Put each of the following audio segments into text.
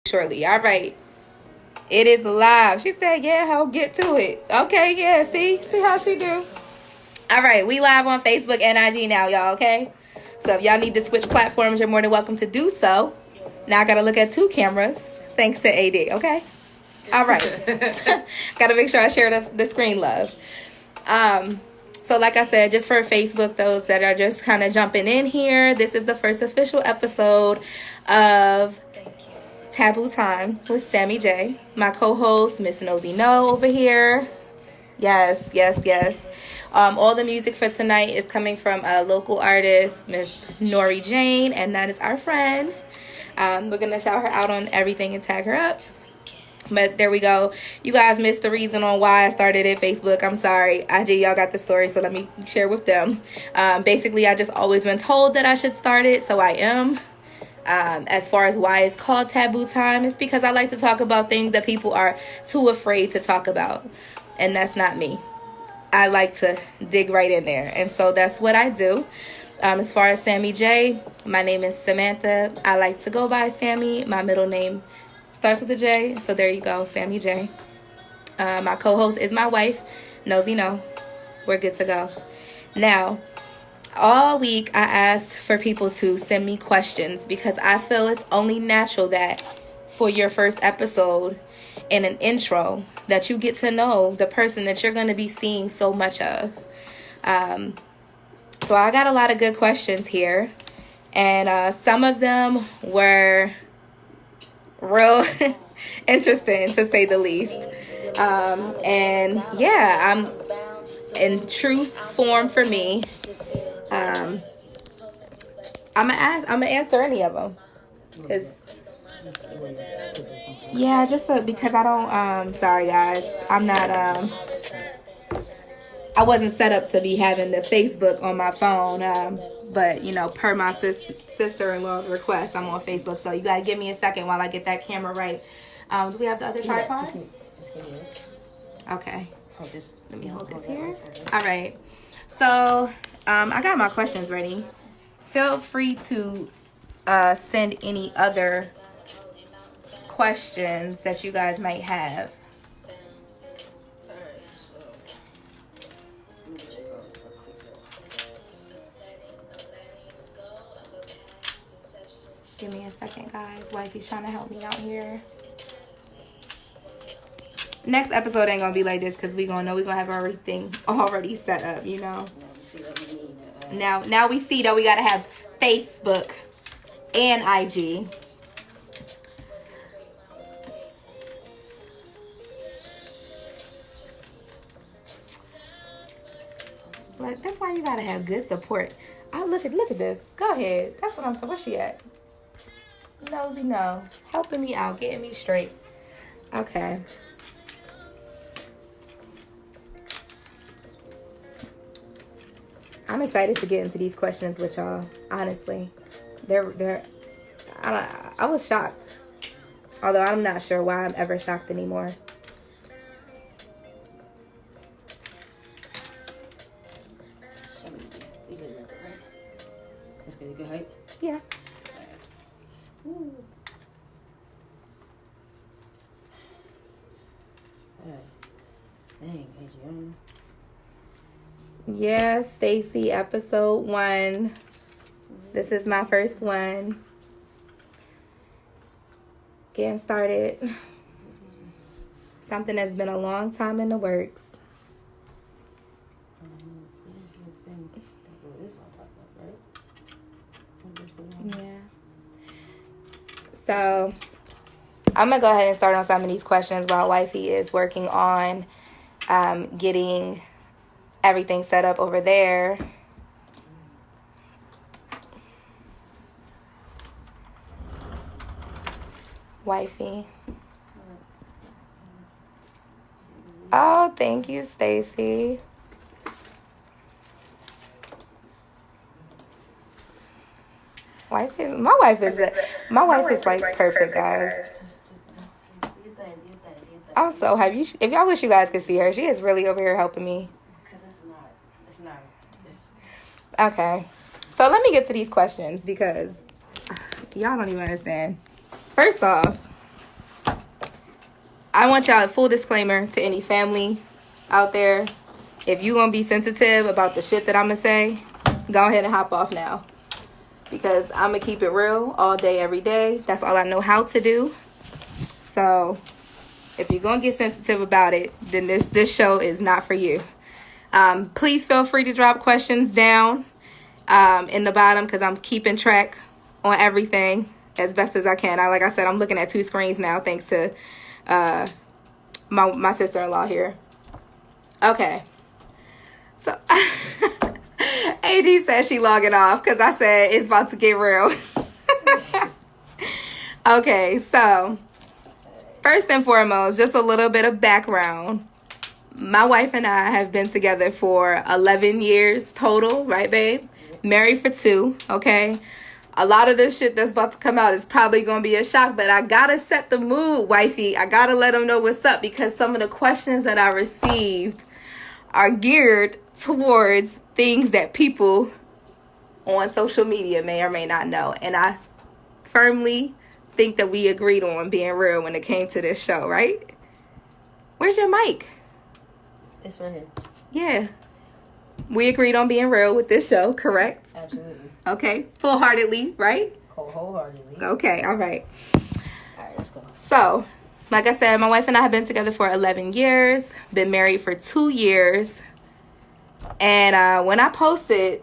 shortly. All right. It is live. She said, yeah, ho, get to it. Okay, yeah, see how she do. All right, we live on Facebook and IG now, y'all, okay? So if y'all need to switch platforms, you're more than welcome to do so. Now I got to look at 2 cameras, thanks to AD, okay? All right. Got to make sure I share the screen love. So like I said, just for Facebook, those that are just kind of jumping in here, this is the first official episode of Taboo Time with Sammy J. My co-host, Miss Nosy No over here. Yes. All the music for tonight is coming from a local artist, Miss Nori Jane, and that is our friend. We're going to shout her out on everything and tag her up. But there we go. You guys missed the reason on why I started at Facebook. I'm sorry. IG, y'all got the story, so let me share with them. Basically, I just always been told that I should start it, so I am. As far as why it's called Taboo Time, it's because I like to talk about things that people are too afraid to talk about. And that's not me. I like to dig right in there. And so that's what I do. As far as Sammy J, my name is Samantha. I like to go by Sammy. My middle name starts with a J. So there you go, Sammy J. My co-host is my wife, Nosy No. We're good to go. Now, all week I asked for people to send me questions because I feel it's only natural that for your first episode in an intro that you get to know the person that you're going to be seeing so much of. So I got a lot of good questions here, and some of them were real interesting to say the least. And yeah, I'm in true form for me. I'm gonna answer any of them, cause yeah, because I don't. Sorry guys, I'm not. I wasn't set up to be having the Facebook on my phone. But you know, per my sister-in-law's request, I'm on Facebook. So you gotta give me a second while I get that camera right. Do we have the other tripod? Just give me this. Okay. Let me hold this here. Right. All right. So I got my questions ready. Feel free to send any other questions that you guys might have. Give me a second, guys. Wifey's trying to help me out here. Next episode ain't gonna be like this because we gonna have everything already set up, you know. Now we see that we gotta have Facebook and IG. Look, that's why you gotta have good support. Look at this. Go ahead. That's what I'm saying. Where's she at? Nosy No. Helping me out, getting me straight. Okay. I'm excited to get into these questions with y'all. Honestly, I was shocked. Although I'm not sure why I'm ever shocked anymore. Let's get a good height. Yeah. Ooh. Dang, AJ. Yeah, Stacy, episode 1. This is my first one. Getting started. Something that's been a long time in the works. Yeah. So, I'm going to go ahead and start on some of these questions while Wifey is working on getting everything set up over there. Wifey. Oh, thank you, Stacy. My wife is like perfect, guys. Also, if y'all wish you guys could see her, she is really over here helping me. Because it's not. Okay. So let me get to these questions because y'all don't even understand. First off, I want y'all a full disclaimer to any family out there. If you gonna be sensitive about the shit that I'm gonna say, go ahead and hop off now. Because I'm gonna keep it real all day, every day. That's all I know how to do. So if you're gonna get sensitive about it, then this show is not for you. Please feel free to drop questions down in the bottom, because I'm keeping track on everything as best as I can. Like I said, I'm looking at 2 screens now thanks to my sister-in-law here. Okay. So AD said she logging off because I said it's about to get real. Okay, so first and foremost, just a little bit of background. My wife and I have been together for 11 years total, right, babe? Married for 2, okay? A lot of this shit that's about to come out is probably going to be a shock, but I got to set the mood, wifey. I got to let them know what's up, because some of the questions that I received are geared towards things that people on social media may or may not know. And I firmly think that we agreed on being real when it came to this show, right? Where's your mic? It's right here. Yeah. We agreed on being real with this show, correct? Absolutely. Okay. Full-heartedly, right? Wholeheartedly. Okay, all right. All right, let's go. So, like I said, my wife and I have been together for 11 years. Been married for 2 years. And when I posted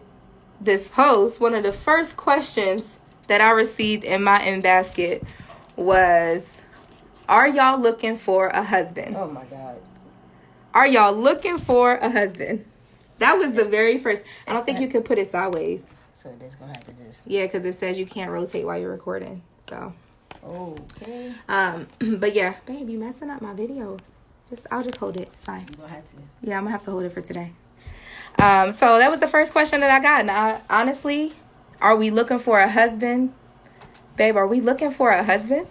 this post, one of the first questions that I received in my in-basket was, are y'all looking for a husband? Oh, my God. Are y'all looking for a husband? That was the very first. I don't think you could put it sideways. So that's going to have to just... Yeah, because it says you can't rotate while you're recording. So. Okay. But yeah, babe, you messing up my video. I'll just hold it. It's fine. You're going to have to. Yeah, I'm going to have to hold it for today. So that was the first question that I got. And honestly, are we looking for a husband? Babe, are we looking for a husband?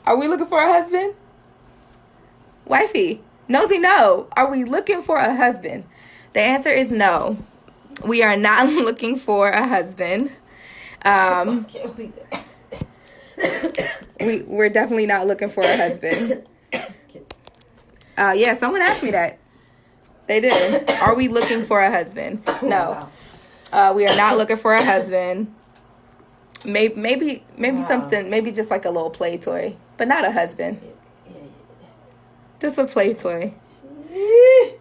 Are we looking for a husband? Wifey, nosy, no. Are we looking for a husband? The answer is no. We are not looking for a husband. We're definitely not looking for a husband. Yeah, someone asked me that. They did. Are we looking for a husband? No. We are not looking for a husband. Maybe something, maybe just like a little play toy, but not a husband. Just a play toy.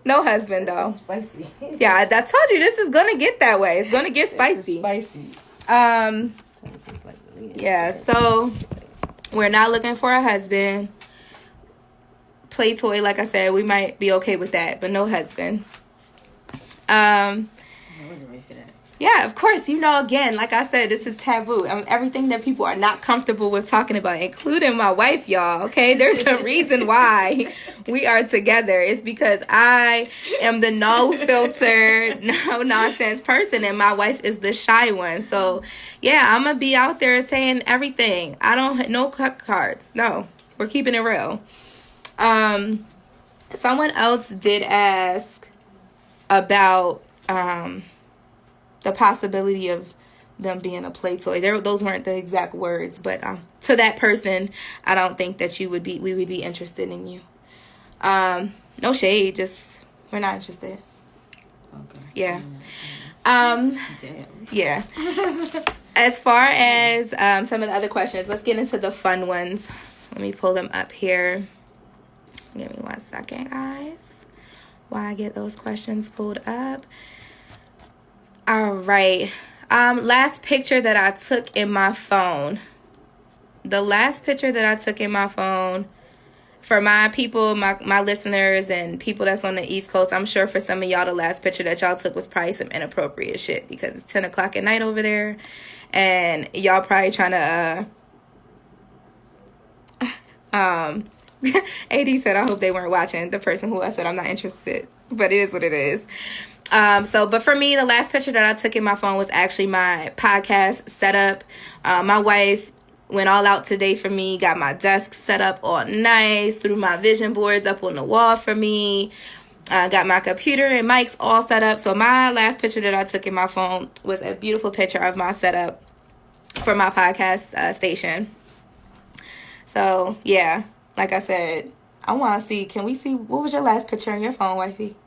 No husband, though. Spicy. Yeah, I told you this is gonna get that way. It's gonna get spicy. Spicy. Yeah, so we're not looking for a husband. Play toy, like I said, we might be okay with that, but no husband. I wasn't ready for that. Yeah, of course. Again, like I said, this is taboo. Everything that people are not comfortable with talking about, including my wife, y'all. Okay, there's a reason why we are together. It's because I am the no filter, no nonsense person, and my wife is the shy one. So, yeah, I'm gonna be out there saying everything. No cut cards. No, we're keeping it real. Someone else did ask about the possibility of them being a play toy. Those weren't the exact words, but to that person, I don't think that we would be interested in you. No shade, just we're not interested. Okay. Yeah. Damn. Yeah. As far as some of the other questions, let's get into the fun ones. Let me pull them up here. Give me 1 second, guys, while I get those questions pulled up. All right. Last picture that I took in my phone. The last picture that I took in my phone, for my people, my listeners and people that's on the East Coast, I'm sure for some of y'all, the last picture that y'all took was probably some inappropriate shit, because it's 10 o'clock at night over there, and y'all probably trying to, AD said, I hope they weren't watching. The person who I said I'm not interested, but it is what it is. But for me, the last picture that I took in my phone was actually my podcast setup. My wife went all out today for me, got my desk set up all nice, threw my vision boards up on the wall for me, got my computer and mics all set up. So my last picture that I took in my phone was a beautiful picture of my setup for my podcast station. So, yeah. Like I said, I want to see. Can we see? What was your last picture on your phone, wifey?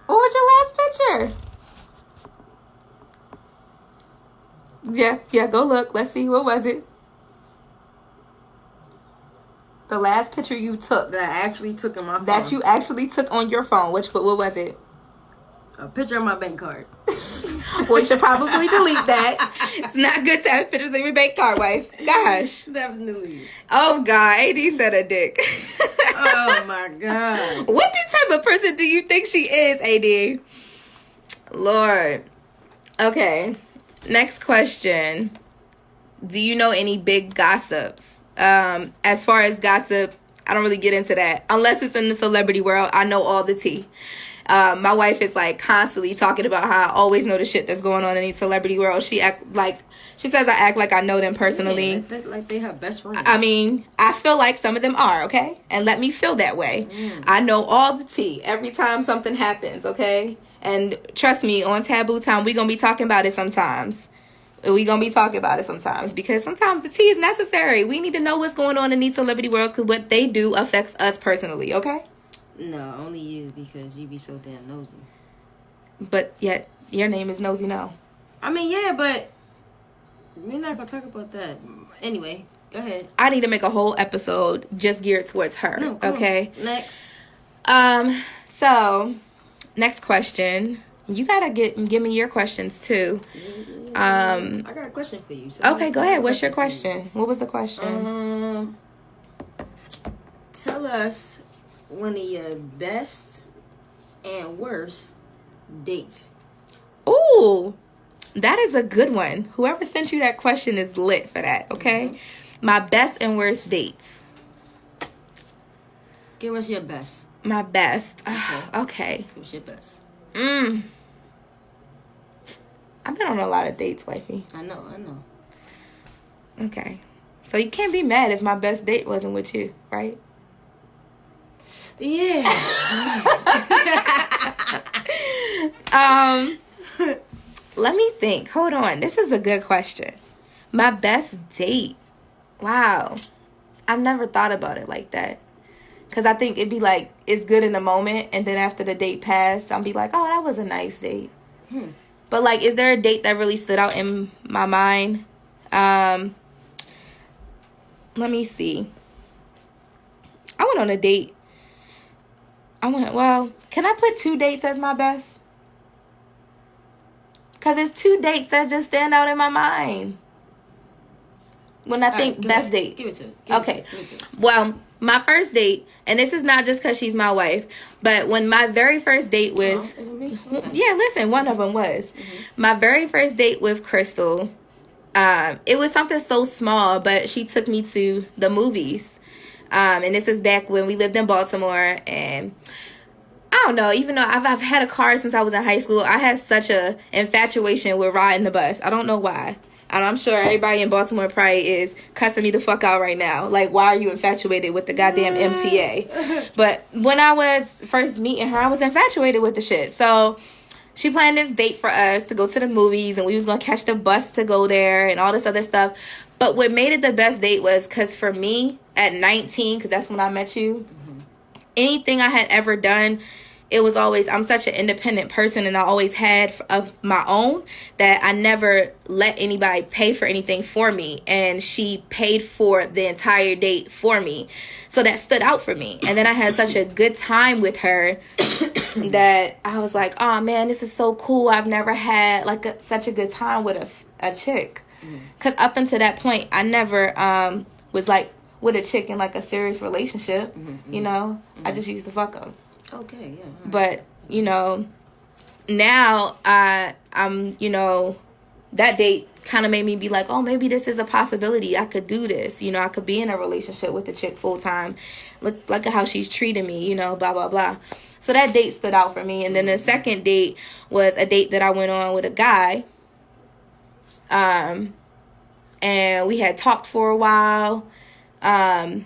What was your last picture? Yeah, go look. Let's see. What was it? The last picture you took. That I actually took on my phone. That you actually took on your phone. What was it? A picture of my bank card. Well, you should probably delete that. It's not good to have pictures of your bank card, wife. Gosh. Definitely. Oh, God. AD said a dick. Oh, my God. What type of person do you think she is, AD? Lord. Okay. Next question. Do you know any big gossips? As far as gossip, I don't really get into that. Unless it's in the celebrity world, I know all the tea. My wife is like constantly talking about how I always know the shit that's going on in the celebrity world. She says I act like I know them personally. Yeah, like they have best friends. I mean, I feel like some of them are, okay? And let me feel that way. I know all the tea every time something happens, okay? And trust me, on Taboo Time, we're going to be talking about it sometimes. Because sometimes the tea is necessary. We need to know what's going on in these celebrity worlds because what they do affects us personally, okay? No, only you because you be so damn nosy. But yet, your name is Nosy No. I mean, yeah, but we're not going to talk about that. Anyway, go ahead. I need to make a whole episode just geared towards her, no, okay? On. Next. So, next question. You got to give me your questions, too. I got a question for you. So okay, go ahead. What's your question? What was the question? Tell us one of your best and worst dates. Ooh, that is a good one. Whoever sent you that question is lit for that, okay? Mm-hmm. My best and worst dates. Give us your best. My best. Okay. Give us your best. I've been on a lot of dates, wifey. I know. Okay. So you can't be mad if my best date wasn't with you, right? Yeah. Let me think. Hold on. This is a good question. My best date. Wow. I've never thought about it like that. Because I think it'd be like, it's good in the moment. And then after the date passed, I'll be like, oh, that was a nice date. But like, is there a date that really stood out in my mind? Let me see. I went on a date. Can I put 2 dates as my best? Because it's 2 dates that just stand out in my mind. When I think best date. Give it to me. Okay. Well, my first date, and this is not just because she's my wife, but when my very first date with... is it me? Okay. Yeah, listen, one of them was. My very first date with Crystal, it was something so small, but she took me to the movies. And this is back when we lived in Baltimore, and I don't know, even though I've had a car since I was in high school, I had such a infatuation with riding the bus. I don't know why. And I'm sure everybody in Baltimore probably is cussing me the fuck out right now. Like, why are you infatuated with the goddamn MTA? But when I was first meeting her, I was infatuated with the shit. So she planned this date for us to go to the movies, and we was going to catch the bus to go there and all this other stuff. But what made it the best date was because for me, at 19, because that's when I met you, anything I had ever done, it was always, I'm such an independent person, and I always had of my own that I never let anybody pay for anything for me. And she paid for the entire date for me. So that stood out for me. And then I had such a good time with her that I was like, oh man, this is so cool. I've never had like such a good time with a chick. Because up until that point, I never was like with a chick in like a serious relationship. You know, I just used to fuck them. Okay, yeah. But, you know, now I'm, you know, that date kind of made me be like, oh, maybe this is a possibility. I could do this. You know, I could be in a relationship with the chick full time. Look at how she's treating me, you know, blah, blah, blah. So that date stood out for me. And then the second date was a date that I went on with a guy. And we had talked for a while. I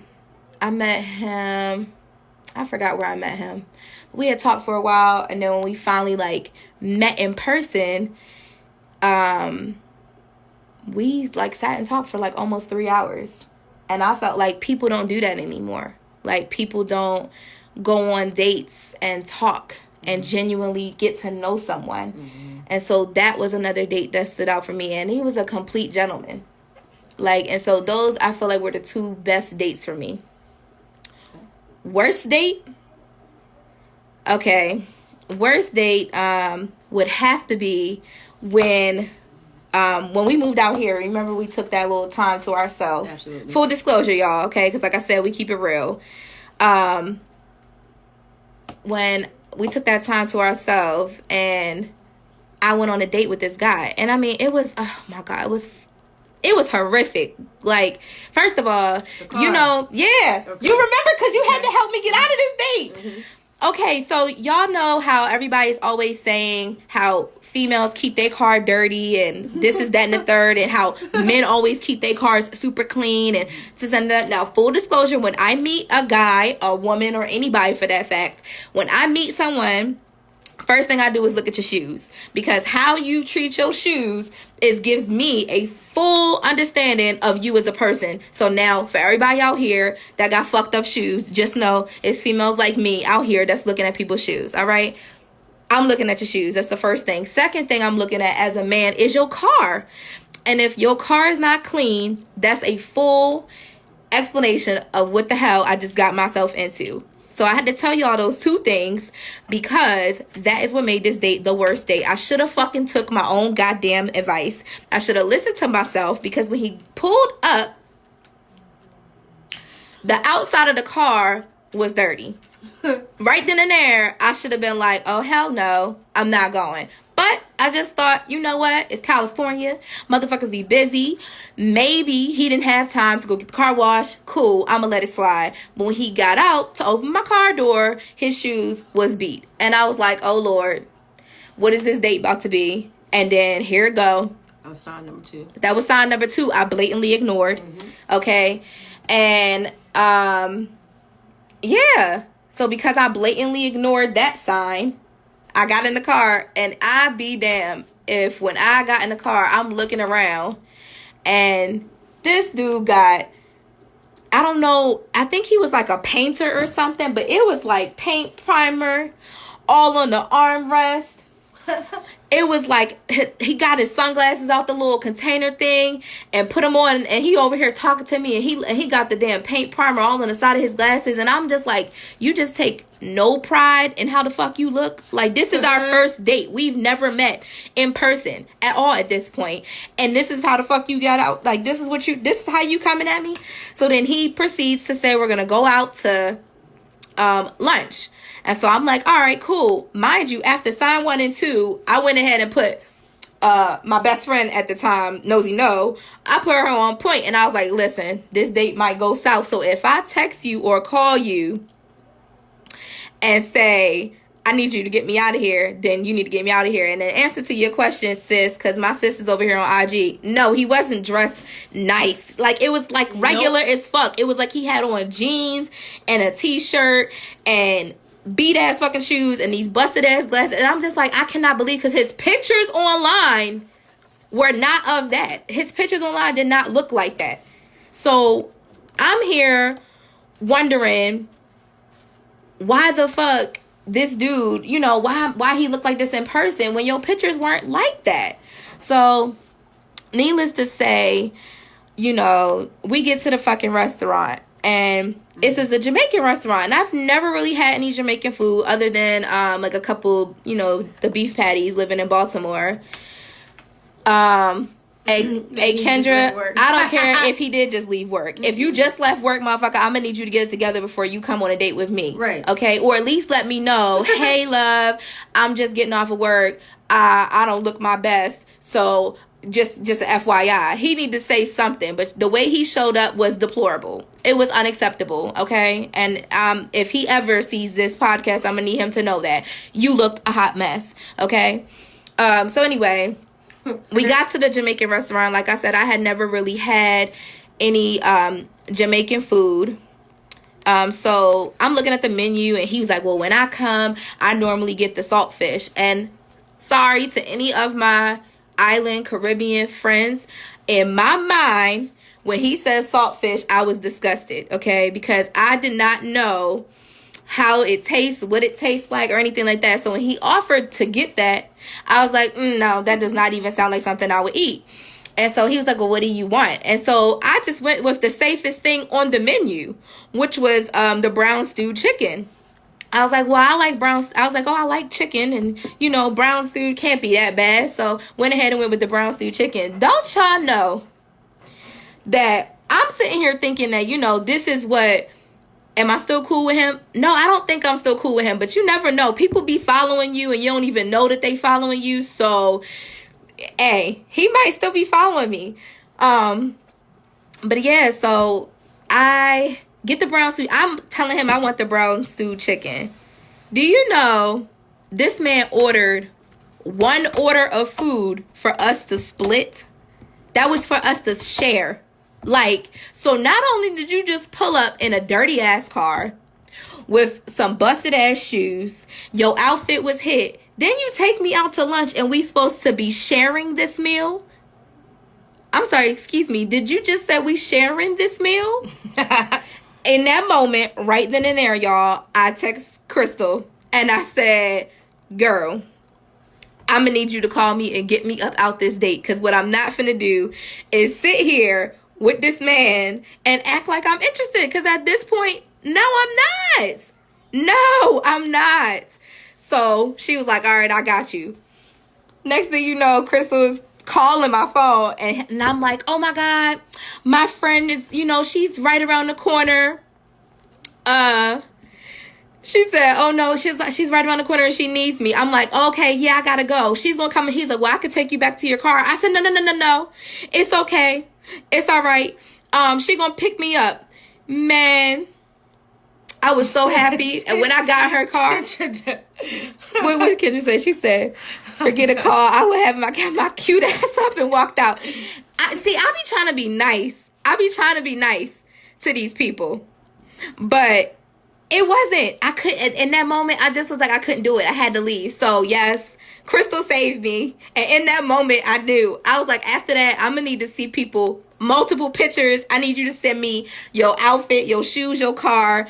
met him. I forgot where I met him. we had talked for a while, and then when we finally like met in person, we like sat and talked for like almost 3 hours. And I felt like people don't do that anymore. Like, people don't go on dates and talk and genuinely get to know someone. And so that was another date that stood out for me. And he was a complete gentleman. Like, and so those, I feel like, were the 2 best dates for me. Worst date? Okay. Worst date would have to be when we moved out here. Remember, we took that little time to ourselves. Absolutely. Full disclosure, y'all, okay? Because like I said, we keep it real. When we took that time to ourselves, and I went on a date with this guy. And I mean, it was, oh my God, it was horrific. Like, first of all, you know, yeah. Okay. You remember, because you had to help me get out of this date. Okay, so y'all know how everybody's always saying how females keep their car dirty and this is that and the third, and how men always keep their cars super clean and this and that. Now, full disclosure, when I meet a guy, a woman, or anybody for that fact, when I meet someone, first thing I do is look at your shoes, because how you treat your shoes gives me a full understanding of you as a person. So now, for everybody out here that got fucked up shoes, just know it's females like me out here that's looking at people's shoes. All right, I'm looking at your shoes. That's the first thing. Second thing I'm looking at as a man is your car. And if your car is not clean, that's a full explanation of what the hell I just got myself into. So I had to tell y'all those 2 things, because that is what made this date the worst date. I should have fucking took my own goddamn advice. I should have listened to myself, because when he pulled up, the outside of the car was dirty. Right then and there, I should have been like, oh, hell no, I'm not going. But I just thought, you know what? It's California. Motherfuckers be busy. Maybe he didn't have time to go get the car washed. Cool, I'm going to let it slide. But when he got out to open my car door, his shoes was beat. And I was like, oh, Lord, what is this date about to be? And then here it go. That was sign number 2. That was sign number 2. I blatantly ignored. Okay? And, yeah. So because I blatantly ignored that sign, I got in the car, and I be damn if when I got in the car, I'm looking around, and this dude got, I don't know, I think he was like a painter or something, but it was like paint primer all on the armrest. It was like he got his sunglasses out the little container thing and put them on, and he over here talking to me, and he got the damn paint primer all on the side of his glasses, and I'm just like, you just take no pride in how the fuck you look? Like, this is our first date. We've never met in person at all at this point, and this is how the fuck you got out? Like, this is how you coming at me? So then he proceeds to say we're gonna go out to lunch. And so I'm like, all right, cool. Mind you, after sign 1 and 2, I went ahead and put my best friend at the time, Nosy No, I put her on point, and I was like, listen, this date might go south. So if I text you or call you and say, I need you to get me out of here, then you need to get me out of here. And the answer to your question, sis, because my sis is over here on IG, no, he wasn't dressed nice. Like, it was like regular as fuck. It was like he had on jeans and a t-shirt and beat ass fucking shoes and these busted ass glasses. And I'm just like, I cannot believe, because his pictures online were not of that. His pictures online did not look like that. So I'm here wondering why the fuck this dude, you know, why he looked like this in person when your pictures weren't like that. So needless to say, you know, we get to the fucking restaurant, and this is a Jamaican restaurant, and I've never really had any Jamaican food other than like a couple, you know, the beef patties living in Baltimore. Hey Kendra, I don't care if he did just leave work. If you just left work, motherfucker, I'm gonna need you to get it together before you come on a date with me. Right. Okay? Or at least let me know, hey love, I'm just getting off of work. I don't look my best. So just a FYI. He need to say something, but the way he showed up was deplorable. It was unacceptable, okay? And if he ever sees this podcast, I'm gonna need him to know that you looked a hot mess, okay? So anyway, we got to the Jamaican restaurant. Like I said, I had never really had any Jamaican food. So I'm looking at the menu, and he was like, well, when I come, I normally get the saltfish. And sorry to any of my island Caribbean friends, in my mind, when he says saltfish, I was disgusted, okay? Because I did not know how it tastes, what it tastes like, or anything like that. So when he offered to get that, I was like, no, that does not even sound like something I would eat. And so he was like, well, what do you want? And so I just went with the safest thing on the menu, which was the brown stewed chicken. I was like, well, I like chicken, and, you know, brown stewed can't be that bad. So went ahead and went with the brown stewed chicken. Don't y'all know that I'm sitting here thinking that, you know, this is what, am I still cool with him? No, I don't think I'm still cool with him, but you never know. People be following you and you don't even know that they following you. So, hey, he might still be following me. But yeah, so I get the brown stew. I'm telling him I want the brown stewed chicken. Do you know this man ordered one order of food for us to split? That was for us to share. Like, so not only did you just pull up in a dirty ass car with some busted ass shoes, your outfit was hit, then you take me out to lunch and we supposed to be sharing this meal? I'm sorry, excuse me, did you just say we sharing this meal? In that moment, right then and there, y'all, I text Crystal and I said, girl, I'm gonna need you to call me and get me up out this date, because what I'm not finna do is sit here with this man and act like I'm interested, because at this point, no, I'm not. No, I'm not. So she was like, all right, I got you. Next thing you know, Crystal is calling my phone, and I'm like, oh my God, my friend is, you know, she's right around the corner. She said, oh no, she's right around the corner and she needs me. I'm like, okay, yeah, I gotta go. She's gonna come, and he's like, well, I could take you back to your car. I said, no. It's okay. It's all right. She gonna pick me up. Man, I was so happy. And when I got her car, what did Kendra say? She said, forget a call. I would have my cute ass up and walked out. I be trying to be nice. I be trying to be nice to these people. But it wasn't. I couldn't. In that moment, I just was like, I couldn't do it. I had to leave. So, yes, Crystal saved me. And in that moment, I knew. I was like, after that, I'm going to need to see people, multiple pictures. I need you to send me your outfit, your shoes, your car.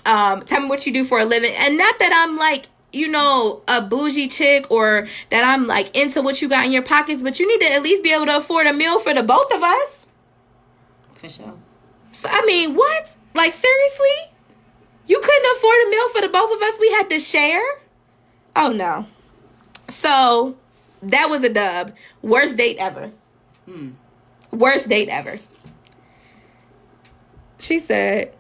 Tell me what you do for a living. And not that I'm like, you know, a bougie chick, or that I'm like into what you got in your pockets, but you need to at least be able to afford a meal for the both of us. For sure. I mean, what? Like, seriously? You couldn't afford a meal for the both of us? We had to share? Oh, no. So, that was a dub. Worst date ever. Worst date ever. She said,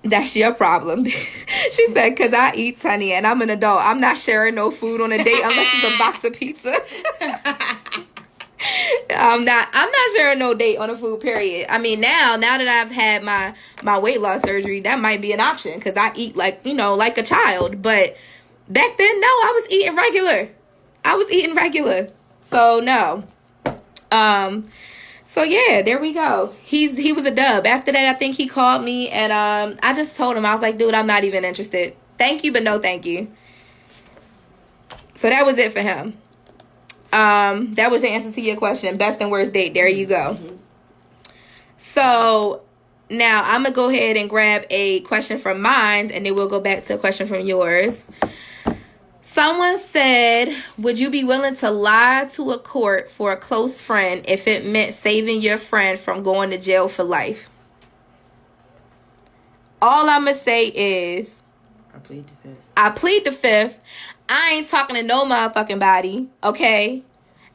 that's your problem. She said, because I eat, honey, and I'm an adult. I'm not sharing no food on a date unless it's a box of pizza. I'm not sharing no date on a food, period. I mean, now that I've had my weight loss surgery, that might be an option, because I eat like, you know, like a child. But back then, no, I was eating regular. So, no. So, yeah, there we go. He was a dub. After that, I think he called me, and I just told him, I was like, dude, I'm not even interested. Thank you, but no thank you. So, that was it for him. That was the answer to your question. Best and worst date. There you go. So now I'm going to go ahead and grab a question from mine, and then we'll go back to a question from yours. Someone said, would you be willing to lie to a court for a close friend if it meant saving your friend from going to jail for life? All I'm going to say is, I plead the fifth. I ain't talking to no motherfucking body, okay?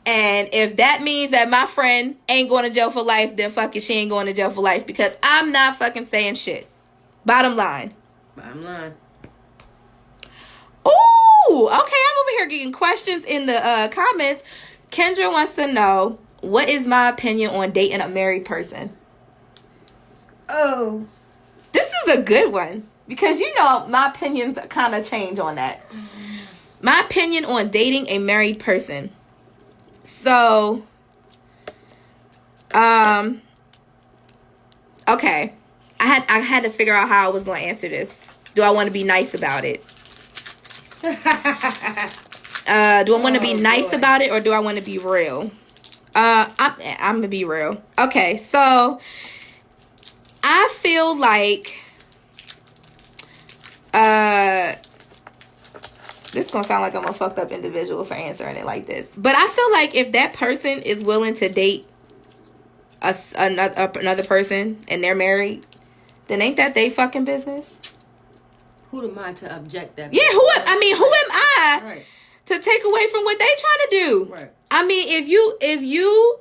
And if that means that my friend ain't going to jail for life, then fuck it, she ain't going to jail for life, because I'm not fucking saying shit. Bottom line. Ooh, okay, I'm over here getting questions in the comments. Kendra wants to know, what is my opinion on dating a married person? Oh. This is a good one, because, you know, my opinions kind of change on that. My opinion on dating a married person. So, okay. I had to figure out how I was going to answer this. Do I want to be nice about it? Do I want to be nice about it, or do I want to be real? I'm going to be real. Okay, so I feel like this is going to sound like I'm a fucked up individual for answering it like this. But I feel like if that person is willing to date another person and they're married, then ain't that they fucking business? Who am I to object that? Yeah, who am I right. to take away from what they trying to do? Right. I mean, if you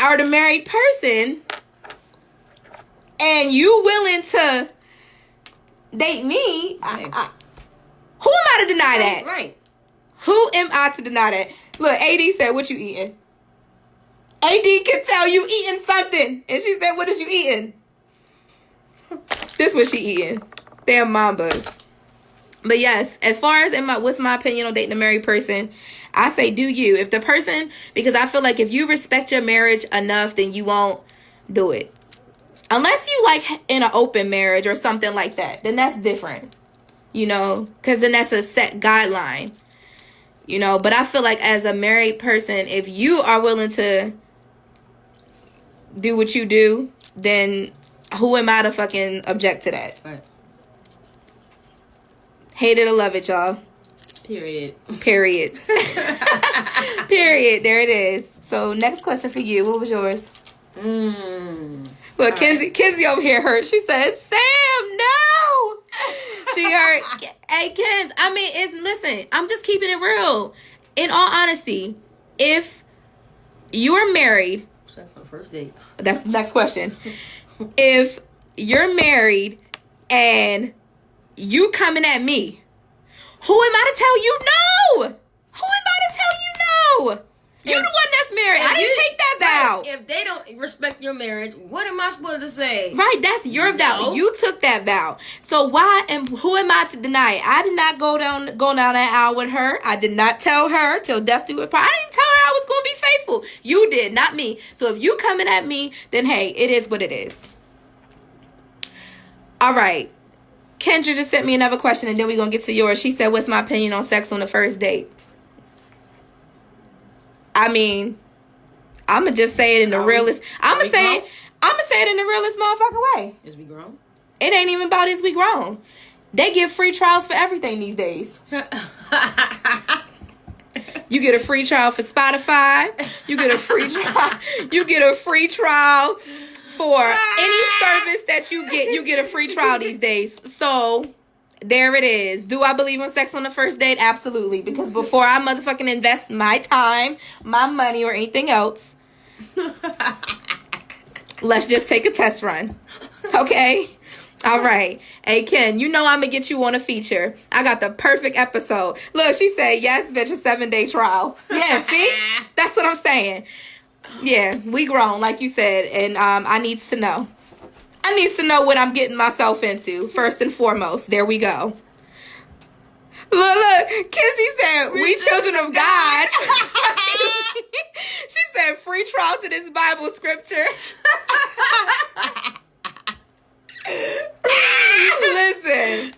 are the married person and you willing to date me, Right. who am I to deny that? Right. Who am I to deny that? Look, AD said, what you eating? AD can tell you eating something. And she said, what is you eating? This what she eating. Damn mambas. But yes, as far as what's my opinion on dating a married person, I say do you. If the person, because I feel like if you respect your marriage enough, then you won't do it. Unless you like in an open marriage or something like that, then that's different. You know, because then that's a set guideline. You know, but I feel like as a married person, if you are willing to do what you do, then who am I to fucking object to that? Right. Hate it or love it, y'all. Period. Period. There it is. So next question for you. What was yours? Look, Kenzie over here hurt. She says, Sam, no. She hurt. Hey, Kenz, I mean, listen, I'm just keeping it real. In all honesty, if you're married. That's my first date. That's the next question. If you're married and you coming at me, who am I to tell you no? Who am I to tell you no? You the one that's married. I didn't take that vow. If they don't respect your marriage, what am I supposed to say? Right, that's your vow. You took that vow. So who am I to deny it? I did not go down that aisle with her. I did not tell her till death do it part. I didn't tell her I was going to be faithful. You did, not me. So if you coming at me, then hey, it is what it is. All right. Kendra just sent me another question, and then we're going to get to yours. She said, what's my opinion on sex on the first date? I mean, I'm going to just say it in the realest. I'm going to say it in the realest motherfucking way. Is we grown? It ain't even about is we grown. They give free trials for everything these days. You get a free trial for Spotify. You get a free trial. You get a free trial for any service that you get. You get a free trial these days. So there it is. Do I believe in sex on the first date? Absolutely. Because before I motherfucking invest my time, my money, or anything else, let's just take a test run. Okay? All right. Hey, Ken, you know I'm going to get you on a feature. I got the perfect episode. Look, she said, yes, bitch, a 7-day trial. Yeah, see? That's what I'm saying. Yeah, we grown, like you said, and I needs to know. I needs to know what I'm getting myself into, first and foremost. There we go. Look, Kizzy said, we children of God. She said, free trial to this Bible scripture. Listen.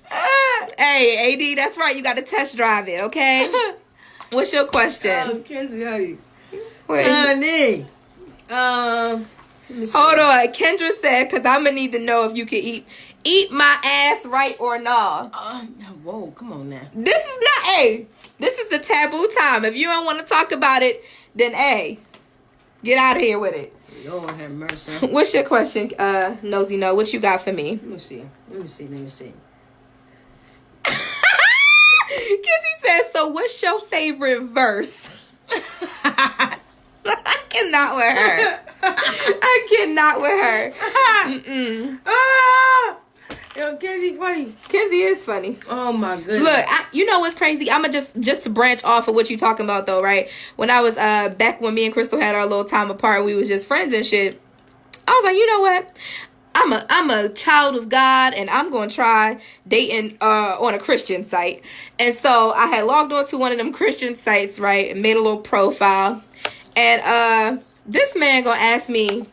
Hey, AD, that's right. You got to test drive it, okay? What's your question? Kenzie, honey. Honey. Hold on. Kendra said, because I'm going to need to know if you can eat my ass right or not. Whoa, come on now. This is not, this is the taboo time. If you don't want to talk about it, then, get out of here with it. Lord have mercy. What's your question, Nosy No? What you got for me? Let me see. Kizzy says, so what's your favorite verse? I cannot with her. Yo, Kenzie funny. Kenzie is funny. Oh my goodness. Look, you know what's crazy? I'ma just to branch off of what you talking about though, right? When I was back when me and Crystal had our little time apart, we was just friends and shit. I was like, you know what? I'm a child of God, and I'm gonna try dating on a Christian site. And so I had logged on to one of them Christian sites, right, and made a little profile. And this man gonna ask me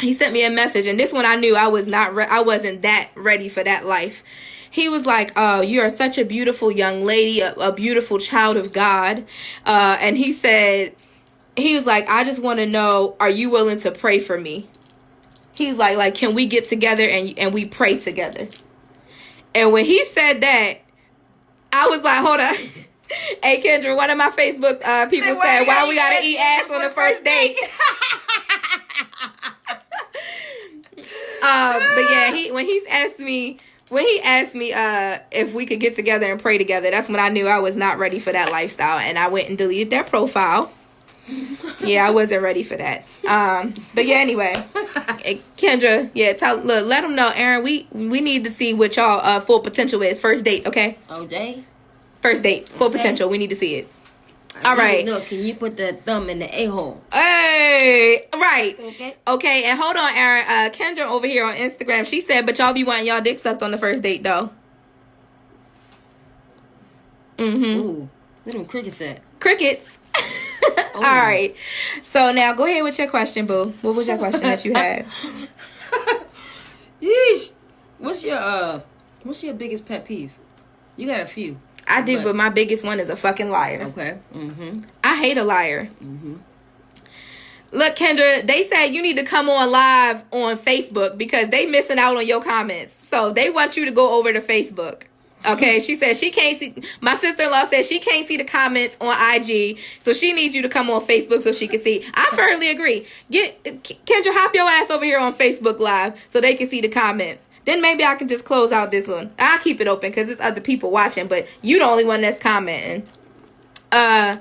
he sent me a message, and this one I knew I was not. I wasn't that ready for that life. He was like, "Oh, you are such a beautiful young lady, a beautiful child of God," and he said, he was like, "I just want to know, are you willing to pray for me?" He's like, "Can we get together and we pray together?" And when he said that, I was like, "Hold on." Hey, Kendra, one of my Facebook people said, "Why we gotta eat ass on the first date?" But yeah, when he asked me if we could get together and pray together, that's when I knew I was not ready for that lifestyle, and I went and deleted that profile. Yeah, I wasn't ready for that. But yeah, anyway, Kendra, yeah, let them know, Aaron. We need to see what y'all full potential is. First date, okay? Oh, day. First date, full potential. We need to see it. All right. No, can you put that thumb in the a-hole? Hey, right. Okay, and hold on, Aaron. Kendra over here on Instagram, she said, but y'all be wanting y'all dick sucked on the first date, though. Ooh, where them crickets at? Crickets. All right. So now go ahead with your question, boo. What was your question that you had? Yeesh. What's your biggest pet peeve? You got a few. I do, but my biggest one is a fucking liar. Okay. I hate a liar. Look, Kendra, they said you need to come on live on Facebook because they missing out on your comments. So they want you to go over to Facebook. Okay, she said she can't see. My sister-in-law said she can't see the comments on IG, so she needs you to come on Facebook so she can see. I firmly agree. Kendra, hop your ass over here on Facebook Live so they can see the comments. Then maybe I can just close out this one. I'll keep it open because there's other people watching, but you the only one that's commenting. All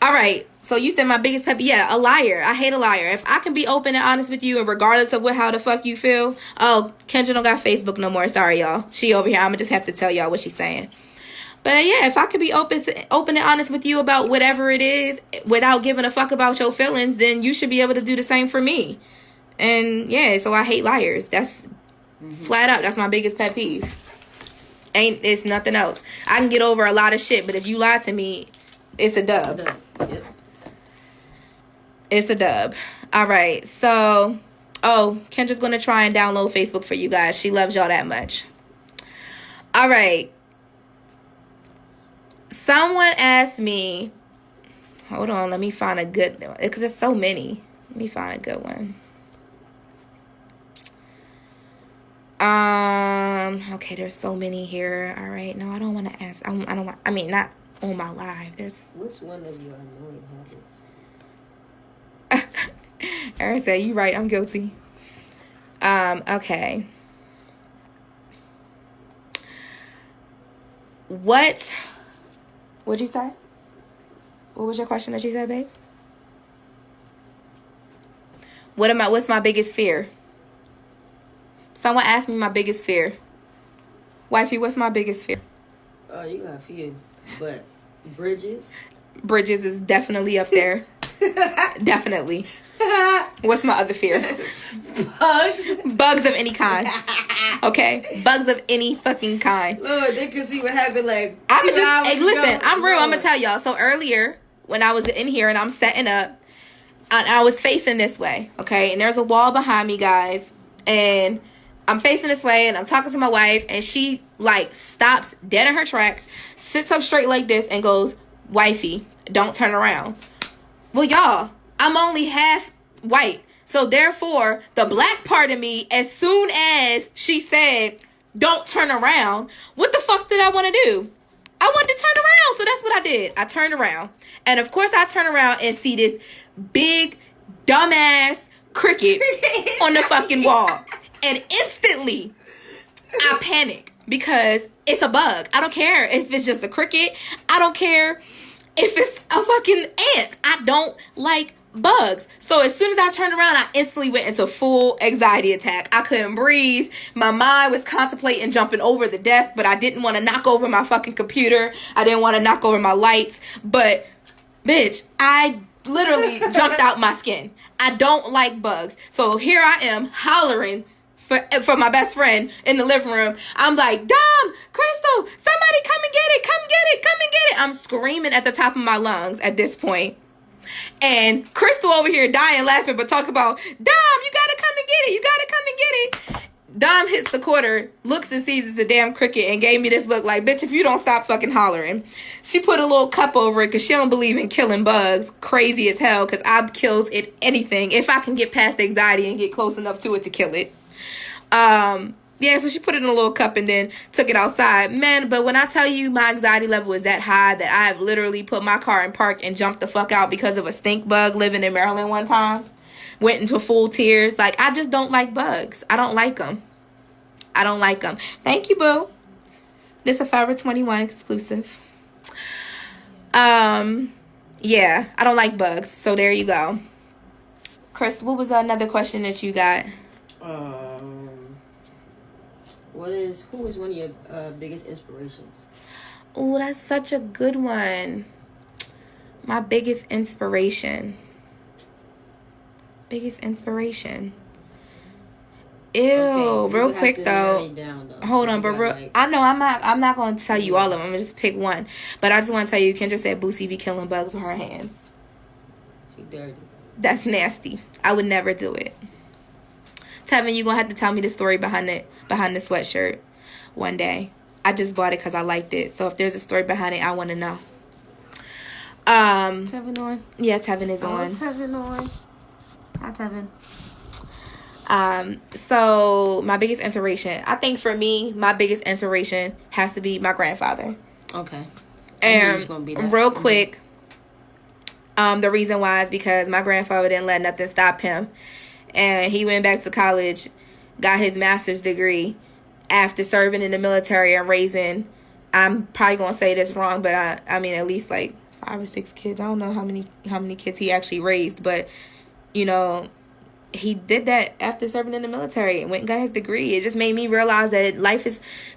right. So you said my biggest pet peeve. Yeah, a liar. I hate a liar. If I can be open and honest with you, and regardless of how the fuck you feel. Oh, Kendra don't got Facebook no more. Sorry, y'all. She over here. I'm gonna just have to tell y'all what she's saying. But yeah, if I could be open and honest with you about whatever it is, without giving a fuck about your feelings, then you should be able to do the same for me. And yeah, so I hate liars. That's flat out. That's my biggest pet peeve. It's nothing else. I can get over a lot of shit, but if you lie to me, it's a dub. Yep. It's a dub. All right. So, Kendra's going to try and download Facebook for you guys. She loves y'all that much. All right. Someone asked me, hold on, let me find a good one because there's so many. Let me find a good one. Okay, there's so many here. All right. No, I don't want to ask. Not on my live. Which one of your annoying habits? Aaron said, "You right, I'm guilty." Okay. What'd you say? What was your question that you said, babe? What's my biggest fear? Someone asked me my biggest fear. Wifey, what's my biggest fear? You got a few, but bridges. Bridges is definitely up there. Definitely. What's my other fear? Bugs of any kind. Okay? Bugs of any fucking kind. Lord, they can see what happened listen, I'm real. I'm going to tell y'all. So earlier, when I was in here and I'm setting up, I was facing this way. Okay? And there's a wall behind me, guys. And I'm facing this way and I'm talking to my wife. And she, stops dead in her tracks, sits up straight like this and goes, "Wifey, don't turn around." Well, y'all, I'm only half white. So therefore, the black part of me, as soon as she said, "Don't turn around," what the fuck did I want to do? I wanted to turn around. So that's what I did. I turned around. And of course, I turn around and see this big, dumbass cricket on the fucking wall. And instantly, I panic because it's a bug. I don't care if it's just a cricket. I don't care if it's a fucking ant. I don't like bugs. So as soon as I turned around, I instantly went into full anxiety attack. I couldn't breathe. My mind was contemplating jumping over the desk, but I didn't want to knock over my fucking computer. I didn't want to knock over my lights. But, bitch, I literally jumped out my skin. I don't like bugs. So here I am hollering for my best friend in the living room. I'm like, "Dom, Crystal, somebody come and get it. Come get it. Come and get it." I'm screaming at the top of my lungs at this point. And Crystal over here dying laughing, but talk about, "Dom, you gotta it. You gotta come and get it. Dom hits the quarter, looks and sees it's a damn cricket, and gave me this look like, bitch, if you don't stop fucking hollering. She put a little cup over it because she don't believe in killing bugs. Crazy as hell, because I kills it anything if I can get past the anxiety and get close enough to it to kill it. Yeah, so she put it in a little cup and then took it outside. Man, but when I tell you my anxiety level is that high that I have literally put my car in park and jumped the fuck out because of a stink bug living in Maryland one time. Went into full tears. Like, I just don't like bugs. I don't like them. I don't like them. Thank you, boo. This is a Forever 21 exclusive. Yeah, I don't like bugs. So there you go. Chris, what was another question that you got? Who is one of your biggest inspirations? Oh, that's such a good one. My biggest inspiration. Ew, Okay, real quick though. Hold on, but I know I'm not going to tell you all of them. I'm gonna just pick one. But I just want to tell you, Kendra said Boosie be killing bugs with her hands. She dirty. That's nasty. I would never do it. Tevin, you gonna have to tell me the story behind the sweatshirt one day. I just bought it because I liked it. So if there's a story behind it, I want to know. Tevin on? Yeah, Tevin is on. Tevin on. Hi, Tevin. So my biggest inspiration, I think for me, my biggest inspiration has to be my grandfather. Okay. And real quick, the reason why is because my grandfather didn't let nothing stop him. And he went back to college, got his master's degree after serving in the military and raising, I'm probably going to say this wrong, but I mean at least like 5 or 6 kids. I don't know how many kids he actually raised, but you know, he did that after serving in the military and went and got his degree. It just made me realize that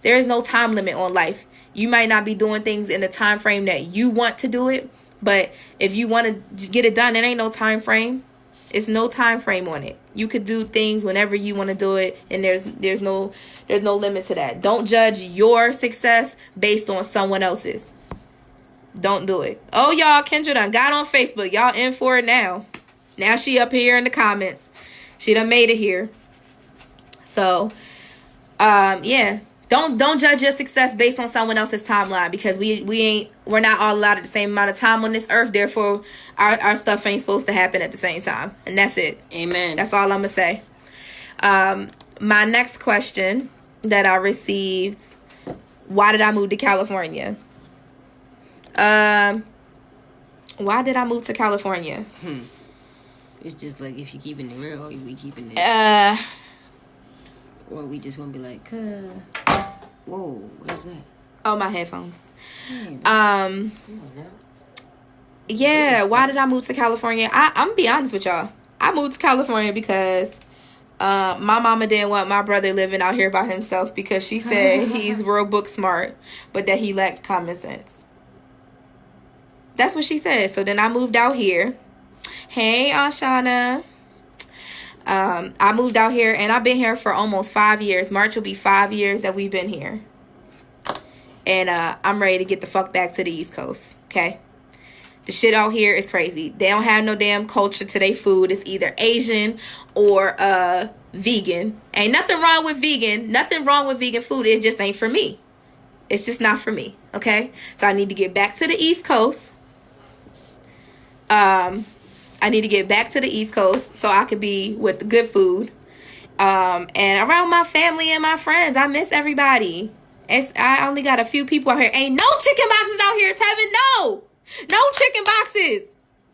there is no time limit on life. You might not be doing things in the time frame that you want to do it, but if you want to get it done, it ain't no time frame. It's no time frame on it. You could do things whenever you want to do it, and there's no limit to that. Don't judge your success based on someone else's. Don't do it. Oh, y'all, Kendra done got on Facebook. Y'all in for it now. Now she up here in the comments. She done made it here. So, yeah. Don't judge your success based on someone else's timeline, because we're not all allowed the same amount of time on this earth. Therefore, our stuff ain't supposed to happen at the same time. And that's it. Amen. That's all I'm gonna say. My next question that I received: why did I move to California? Why did I move to California? It's just like, if you keeping it real, we keeping it. Or we just gonna be like, whoa, what is that? Oh, my headphones. Yeah, why did I move to California? I'm gonna be honest with y'all. I moved to California because my mama didn't want my brother living out here by himself, because she said he's real book smart, but that he lacked common sense. That's what she said. So then I moved out here. Hey, Ashana. I moved out here, and I've been here for almost 5 years. March will be 5 years that we've been here. And I'm ready to get the fuck back to the East Coast, okay? The shit out here is crazy. They don't have no damn culture to their food. It's either Asian or vegan. Ain't nothing wrong with vegan. Nothing wrong with vegan food. It just ain't for me. It's just not for me, okay? So I need to get back to the East Coast. I need to get back to the East Coast so I could be with the good food. And around my family and my friends. I miss everybody. I only got a few people out here. Ain't no chicken boxes out here, Tevin. No chicken boxes.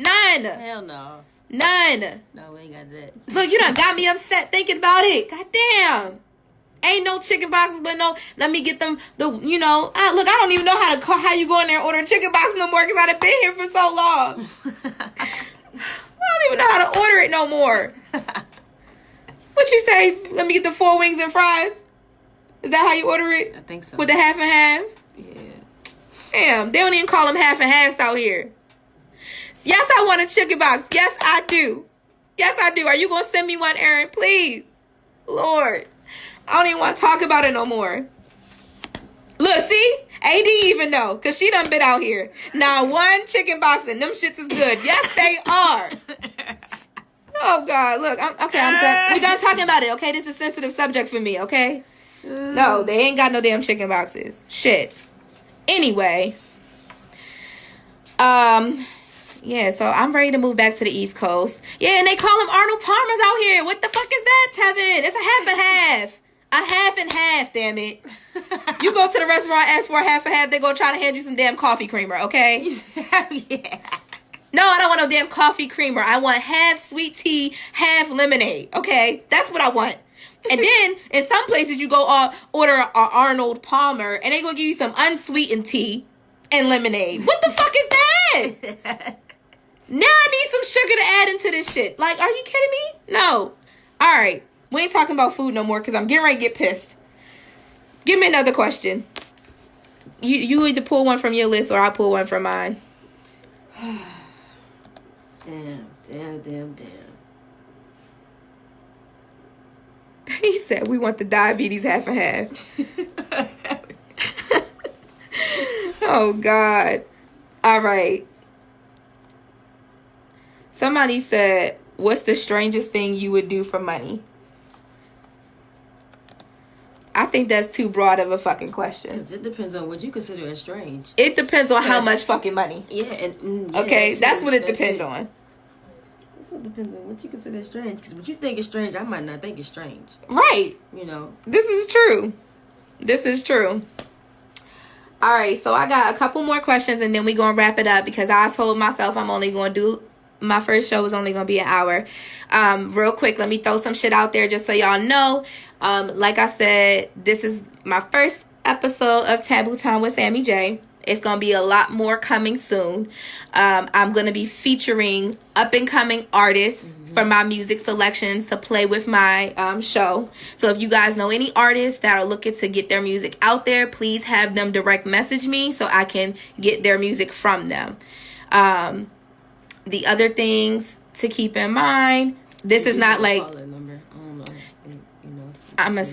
None. Hell no. None. No, we ain't got that. Look, you done got me upset thinking about it. God damn. Ain't no chicken boxes, but no, let me get them, look, I don't even know how you go in there and order a chicken box no more, because I've been here for so long. I don't even know how to order it no more. What you say? Let me get the 4 wings and fries. Is that how you order it? I think so. With the half and half? Yeah. Damn, they don't even call them half and halves out here. Yes, I want a chicken box. Yes, I do. Yes, I do. Are you going to send me one, Aaron? Please. Lord. I don't even want to talk about it no more. Look, see? AD even know, because she done been out here. Now, one chicken box and them shits is good. Yes, they are. Oh God! Look, I'm done. We done talking about it. Okay, this is a sensitive subject for me. Okay. No, they ain't got no damn chicken boxes. Shit. Anyway. Yeah, so I'm ready to move back to the East Coast. Yeah, and they call them Arnold Palmers out here. What the fuck is that, Tevin? It's a half and half. A half and half, damn it. You go to the restaurant, ask for a half and half, they go try to hand you some damn coffee creamer, okay? Yeah. No, I don't want no damn coffee creamer. I want half sweet tea, half lemonade, okay? That's what I want. And then, in some places, you go order a Arnold Palmer, and they gonna give you some unsweetened tea and lemonade. What the fuck is that? Now I need some sugar to add into this shit. Like, are you kidding me? No. All right. We ain't talking about food no more because I'm getting ready to get pissed. Give me another question. You either pull one from your list or I'll pull one from mine. Damn. He said we want the diabetes half and half. Oh, God. All right. Somebody said, what's the strangest thing you would do for money? I think that's too broad of a fucking question. Because it depends on what you consider as strange. It depends on how much fucking money. Yeah, and yeah, okay, that's what it depends on. So it depends on what you consider strange. Because what you think is strange, I might not think is strange. Right. You know. This is true. All right, so I got a couple more questions and then we're going to wrap it up because I told myself I'm only going to do, my first show is only going to be an hour. Real quick, let me throw some shit out there just so y'all know. Like I said, this is my first episode of Taboo Time with Sammy J. It's going to be a lot more coming soon. I'm going to be featuring up-and-coming artists for my music selections to play with my show. So if you guys know any artists that are looking to get their music out there, please have them direct message me so I can get their music from them. The other things to keep in mind, this is not like... I'm gonna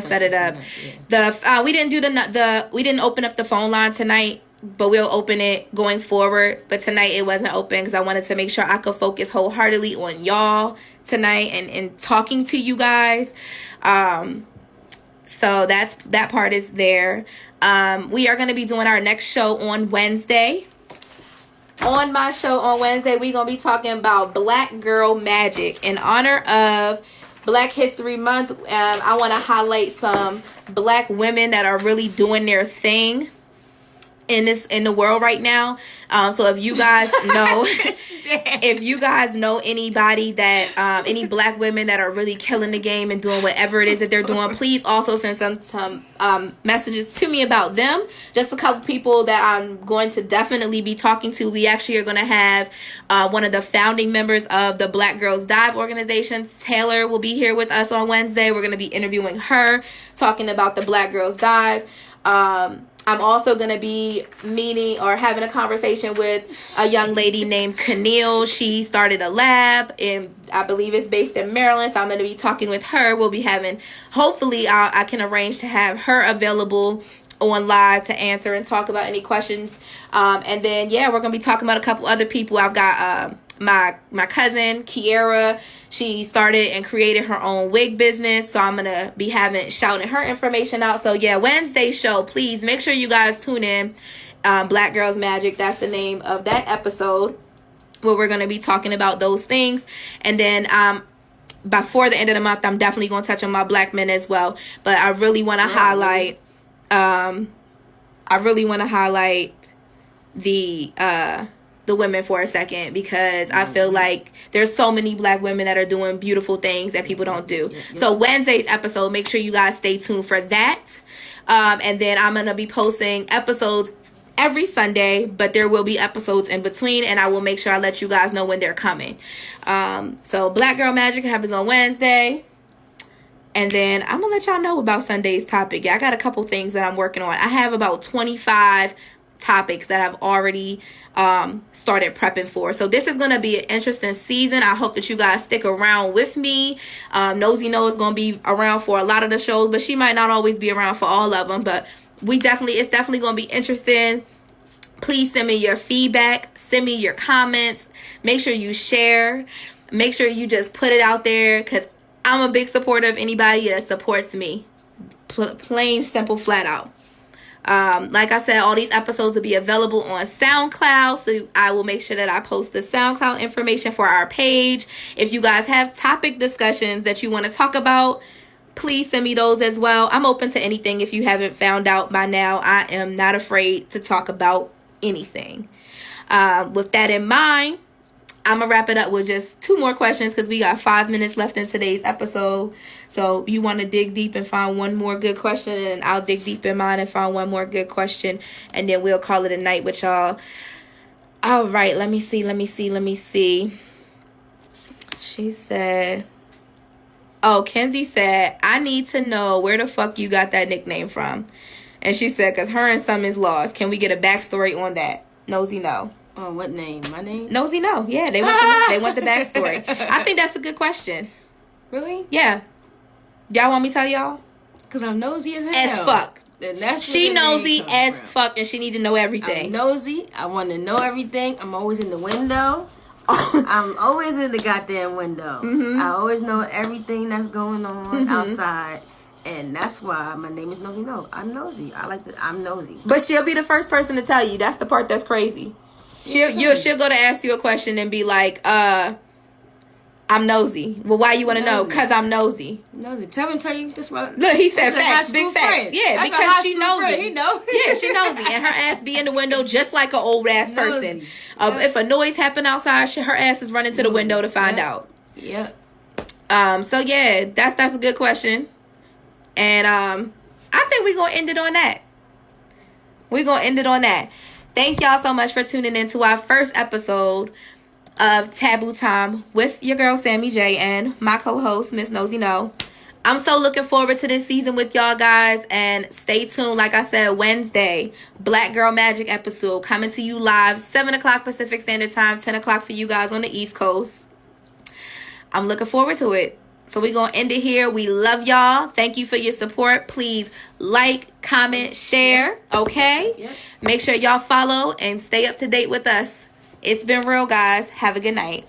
set it up. We didn't open up the phone line tonight, but we'll open it going forward. But tonight it wasn't open because I wanted to make sure I could focus wholeheartedly on y'all tonight and talking to you guys. So that part is there. We are gonna be doing our next show on Wednesday. On my show on Wednesday, we're gonna be talking about Black Girl Magic in honor of Black History Month. I want to highlight some black women that are really doing their thing in the world right now. So if you guys know anybody that any black women that are really killing the game and doing whatever it is that they're doing, please also send some messages to me about them. Just a couple people that I'm going to definitely be talking to. We actually are going to have one of the founding members of the Black Girls Dive organization. Taylor will be here with us on Wednesday. We're going to be interviewing her, talking about the Black Girls Dive. I'm also going to be meeting or having a conversation with a young lady named Keneal. She started a lab, and I believe it's based in Maryland, so I'm going to be talking with her. We'll be having, hopefully, I can arrange to have her available on live to answer and talk about any questions. And then, we're going to be talking about a couple other people. I've got my cousin, Kiera. She started and created her own wig business, so I'm going to be shouting her information out. So, Wednesday show, please make sure you guys tune in. Black Girls Magic, that's the name of that episode, where we're going to be talking about those things. And then before the end of the month, I'm definitely going to touch on my black men as well. But I really want to highlight the women for a second, because I feel like there's so many black women that are doing beautiful things that people don't do. So Wednesday's episode, make sure you guys stay tuned for that. And then I'm going to be posting episodes every Sunday, but there will be episodes in between, and I will make sure I let you guys know when they're coming. So Black Girl Magic happens on Wednesday. And then I'm going to let y'all know about Sunday's topic. I got a couple things that I'm working on. I have about 25 topics that I've already started prepping for. So this is going to be an interesting season. I hope that you guys stick around with me. Nosy Noah is going to be around for a lot of the shows, but she might not always be around for all of them. But it's definitely going to be interesting. Please send me your feedback. Send me your comments. Make sure you share. make sure you just put it out there, because I'm a big supporter of anybody that supports me. Plain, simple, flat out. Like I said, all these episodes will be available on SoundCloud, so I will make sure that I post the SoundCloud information for our page. If you guys have topic discussions that you want to talk about, please send me those as well. I'm open to anything. If you haven't found out by now, I am not afraid to talk about anything. With that in mind, I'm going to wrap it up with just 2 more questions, because we got 5 minutes left in today's episode. So you want to dig deep and find one more good question, and I'll dig deep in mine and find one more good question, and then we'll call it a night with y'all. All right, let me see. She said... Oh, Kenzie said, I need to know where the fuck you got that nickname from. And she said, because her and Sum is lost. Can we get a backstory on that? Nosy no. Oh, what name? My name? Nosy no. Yeah, they want the backstory. I think that's a good question. Really? Yeah. Y'all want me to tell y'all? Because I'm nosy as hell. As fuck. And that's she nosy as fuck, and she need to know everything. I'm nosy. I want to know everything. I'm always in the window. I'm always in the goddamn window. Mm-hmm. I always know everything that's going on outside. And that's why my name is Nosy No. I'm nosy. I'm nosy. But she'll be the first person to tell you. That's the part that's crazy. She'll go to ask you a question and be like, I'm nosy. Well, why you want to know? Because I'm nosy. Nosy. Tell you this. Look, he said facts. Big facts. Friend. Yeah, that's because she nosy. He knows. Yeah, she nosy. And her ass be in the window just like an old ass person. If a noise happen outside, her ass is running to the window to find out. Yep. So yeah, that's a good question. And I think we're going to end it on that. Thank y'all so much for tuning in to our first episode of Taboo Time with your girl Sammy J and my co-host Miss Nosy No. I'm so looking forward to this season with y'all guys, and stay tuned. Like I said, Wednesday, Black Girl Magic episode coming to you live, 7 o'clock Pacific Standard Time, 10 o'clock for you guys on the East Coast. I'm looking forward to it. So we're going to end it here. We love y'all. Thank you for your support. Please like, comment, share. Okay? Yep. Make sure y'all follow and stay up to date with us. It's been real, guys. Have a good night.